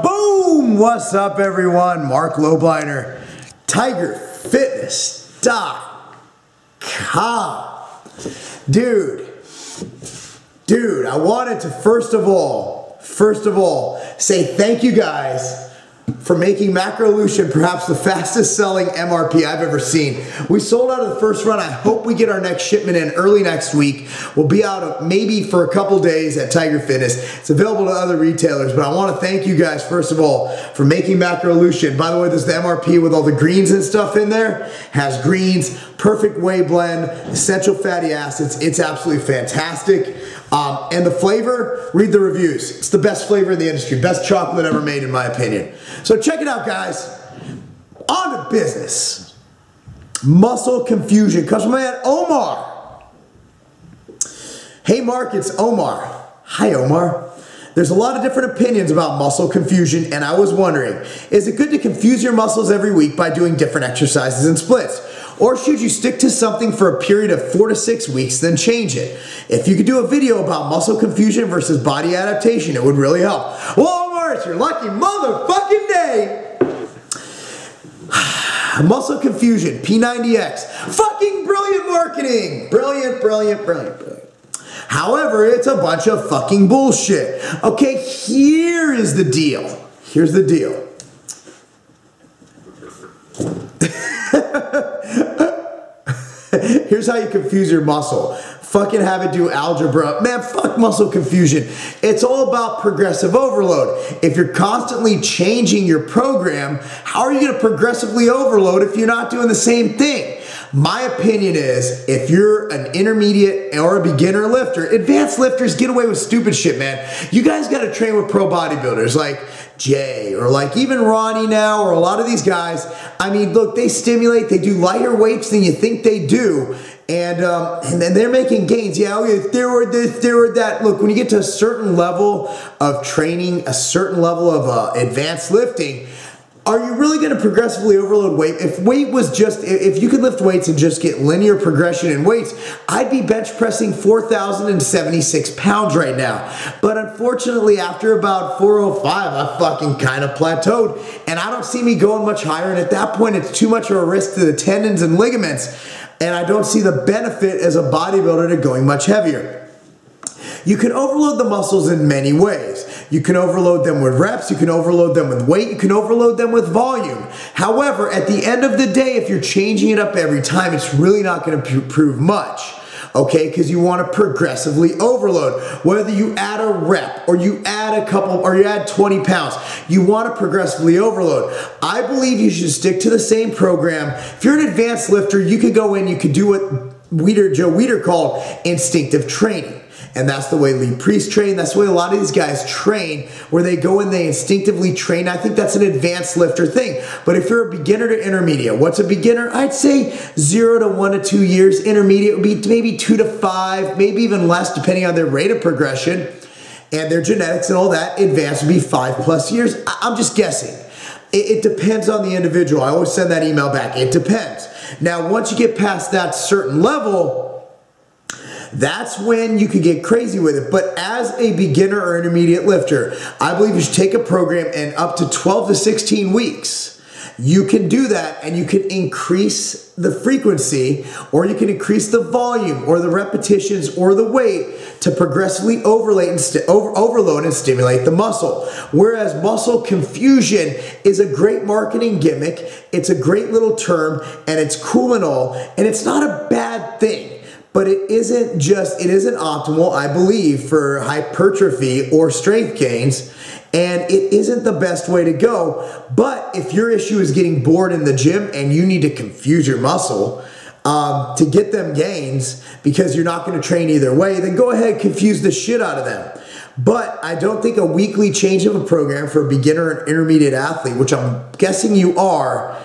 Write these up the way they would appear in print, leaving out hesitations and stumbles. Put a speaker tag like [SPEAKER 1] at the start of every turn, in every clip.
[SPEAKER 1] Boom! What's up, everyone? Marc Lobliner, TigerFitness.com. Dude, I wanted to first of all, say thank you guys for making Macrolution perhaps the fastest selling MRP I've ever seen. We sold out of the first run. I hope we get our next shipment in early next week. We'll be out maybe for a couple days at Tiger Fitness. It's available to other retailers, but I want to thank you guys first of all for making Macrolution. By the way, this is the MRP with all the greens and stuff in there. Has greens, perfect whey blend, essential fatty acids. It's absolutely fantastic. And the flavor, read the reviews. It's the best flavor in the industry. Best chocolate ever made, in my opinion. So check it out, guys. On to business. Muscle confusion comes from my man Omar. Hey, Mark, it's Omar. Hi, Omar. There's a lot of different opinions about muscle confusion, and I was wondering, is it good to confuse your muscles every week by doing different exercises and splits? Or should you stick to something for a period of 4 to 6 weeks, then change it? If you could do a video about muscle confusion versus body adaptation, it would really help. Well, Omar, it's your lucky motherfucking day. Muscle confusion, P90X. Fucking brilliant marketing. Brilliant. However, it's a bunch of fucking bullshit. Okay, here is the deal. Here's the deal. Here's how you confuse your muscle. Fucking have it do algebra. Man, fuck muscle confusion. It's all about progressive overload. If you're constantly changing your program, how are you going to progressively overload if you're not doing the same thing? My opinion is, if you're an intermediate or a beginner lifter, advanced lifters get away with stupid shit, man. You guys got to train with pro bodybuilders like Jay or like even Ronnie now, or a lot of these guys. I mean, look, they stimulate, they do lighter weights than you think they do. And then they're making gains. Yeah, steroid this, steroid that. Look, when you get to a certain level of training, a certain level of advanced lifting, are you really going to progressively overload weight? If weight was just, if you could lift weights and just get linear progression in weights, I'd be bench pressing 4,076 pounds right now. But unfortunately, after about 405, I fucking kind of plateaued, and I don't see me going much higher. And at that point, it's too much of a risk to the tendons and ligaments, and I don't see the benefit as a bodybuilder to going much heavier. You can overload the muscles in many ways. You can overload them with reps, you can overload them with weight, you can overload them with volume. However, at the end of the day, if you're changing it up every time, it's really not going to prove much. Okay, because you want to progressively overload. Whether you add a rep or you add a couple or you add 20 pounds, you want to progressively overload. I believe you should stick to the same program. If you're an advanced lifter, you could go in, you could do what Joe Weider called instinctive training. And that's the way Lee Priest trained. That's the way a lot of these guys train, where they go in, they instinctively train. I think that's an advanced lifter thing. But if you're a beginner to intermediate, what's a beginner? I'd say 0 to 1 to 2 years. Intermediate would be maybe 2 to 5, maybe even less, depending on their rate of progression and their genetics and all that. Advanced would be 5+ years. I'm just guessing. It depends on the individual. I always send that email back. It depends. Now, once you get past that certain level, that's when you could get crazy with it. But as a beginner or intermediate lifter, I believe you should take a program, and up to 12 to 16 weeks, you can do that, and you can increase the frequency, or you can increase the volume or the repetitions or the weight to progressively overload and stimulate the muscle. Whereas muscle confusion is a great marketing gimmick. It's a great little term, and it's cool and all, and it's not a bad thing. But it isn't optimal, I believe, for hypertrophy or strength gains, and it isn't the best way to go. But if your issue is getting bored in the gym and you need to confuse your muscle to get them gains because you're not going to train either way, then go ahead and confuse the shit out of them. But I don't think a weekly change of a program for a beginner and intermediate athlete, which I'm guessing you are,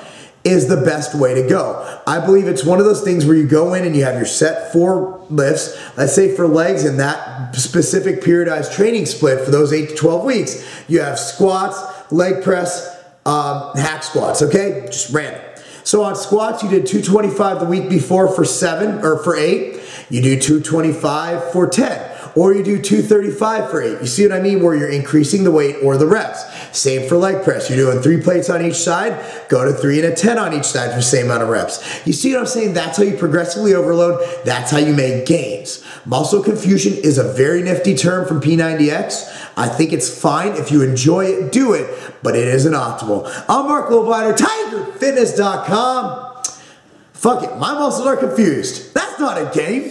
[SPEAKER 1] is the best way to go. I believe it's one of those things where you go in and you have your set 4 lifts, let's say for legs in that specific periodized training split for those 8 to 12 weeks, you have squats, leg press, hack squats, okay? Just random. So on squats, you did 225 the week before for 7 or for 8. You do 225 for 10. or you do 235 for 8. You see what I mean? Where you're increasing the weight or the reps. Same for leg press. You're doing 3 plates on each side, go to 3 and a 10 on each side for the same amount of reps. You see what I'm saying? That's how you progressively overload. That's how you make gains. Muscle confusion is a very nifty term from P90X. I think it's fine. If you enjoy it, do it, but it isn't optimal. I'm Marc Lobliner, TigerFitness.com. Fuck it, my muscles are confused. That's not a game.